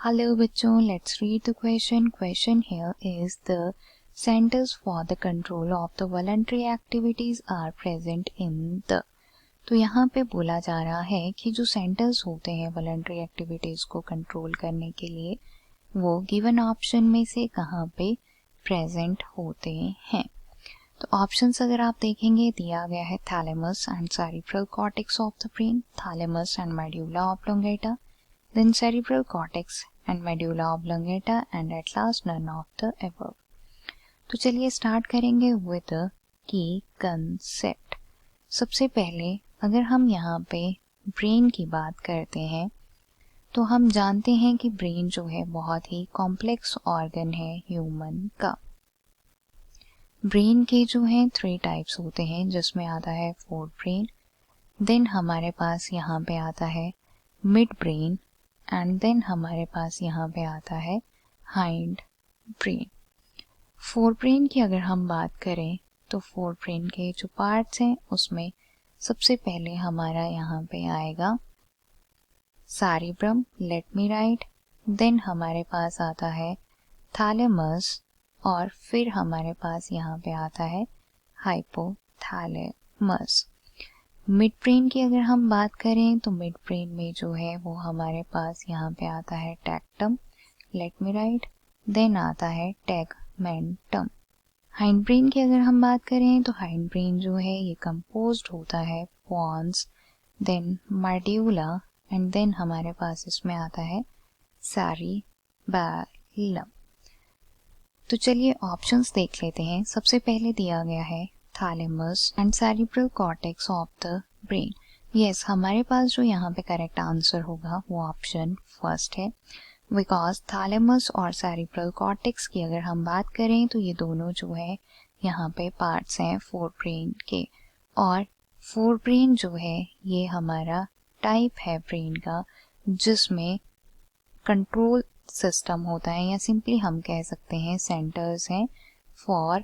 Hello बच्चों, let's read the question. Question here is the centers for the control of the voluntary activities are present in the. तो यहाँ पे बोला जा रहा है कि जो सेंटर्स होते हैं वॉलंटरी एक्टिविटीज़ को कंट्रोल करने के लिए वो गिवन ऑप्शन में से कहाँ पे प्रेजेंट होते हैं. तो ऑप्शंस अगर आप देखेंगे दिया गया है thalamus and cerebral cortex of the brain, thalamus and medulla oblongata, then cerebral cortex and medulla oblongata and at last none of the above. तो चलिए स्टार्ट करेंगे विद की कंसेप्ट. सबसे पहले अगर हम यहाँ पे ब्रेन की बात करते हैं तो हम जानते हैं कि ब्रेन जो है बहुत ही कॉम्प्लेक्स ऑर्गन है ह्यूमन का. ब्रेन के जो हैं 3 टाइप्स होते हैं जिसमें आता है फोर ब्रेन, देन हमारे पास यहाँ पे आता है मिड ब्रेन एंड देन हमारे पास यहाँ पे आता है हाइंड ब्रेन. फोर ब्रेन की अगर हम बात करें तो फोर ब्रेन के जो पार्ट्स हैं उसमें सबसे पहले हमारा यहाँ पे आएगा cerebrum, let me write, then हमारे पास आता है थैलेमस और फिर हमारे पास यहाँ पे आता है हाइपोथैलेमस. मिड ब्रेन की अगर हम बात करें तो मिड ब्रेन में जो है वो हमारे पास यहाँ पे आता है टैक्टम, लेट मी राइट, देन आता है टैगमेंटम. हाइंड ब्रेन की अगर हम बात करें तो हाइंड ब्रेन जो है ये कंपोज्ड होता है pons, then medulla and then हमारे पास इसमें आता है सेरिबैलम. तो चलिए ऑप्शंस देख लेते हैं. सबसे पहले दिया गया है thalamus and cerebral cortex of the brain. Yes, हमारे पास जो यहाँ पे करेक्ट आंसर होगा वो ऑप्शन फर्स्ट है, बिकॉज थैलेमस और सेरिब्रल कॉर्टेक्स की अगर हम बात करें तो ये दोनों जो है यहाँ पे पार्ट्स हैं फोर ब्रेन के. और फोर ब्रेन जो है ये हमारा टाइप है ब्रेन का जिसमें कंट्रोल सिस्टम होता है या सिंपली हम कह सकते हैं सेंटर्स हैं for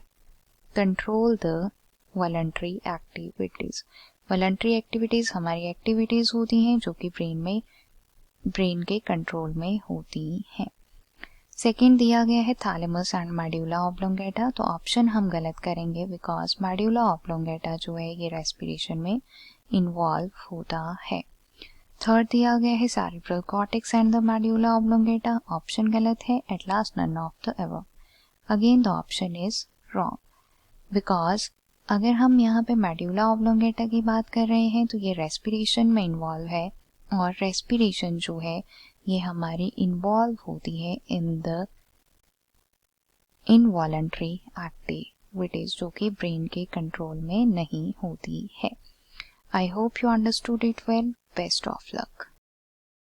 control the voluntary activities. Voluntary activities हमारी एक्टिविटीज होती हैं जो कि ब्रेन के कंट्रोल में होती हैं. सेकंड दिया गया है थैलेमस एंड मेडुला ऑब्लोंगेटा. तो ऑप्शन हम गलत करेंगे बिकॉज मेडुला ऑब्लोंगेटा जो है ये रेस्पिरेशन में इन्वॉल्व होता है. थर्ड दिया गया है cerebral cortex and the medulla oblongata. Option गलत है. At last none of the above. Again the option is wrong because अगर हम यहाँ पे मेडुला ऑब्लोंगेटा की बात कर रहे हैं तो ये रेस्पिरेशन में इन्वॉल्व है और रेस्पिरेशन जो है ये हमारी इन्वॉल्व होती है इन द इनवॉलंटरी एक्टिविटीज जो कि ब्रेन के कंट्रोल में नहीं होती है. I hope you understood it well. Best of luck.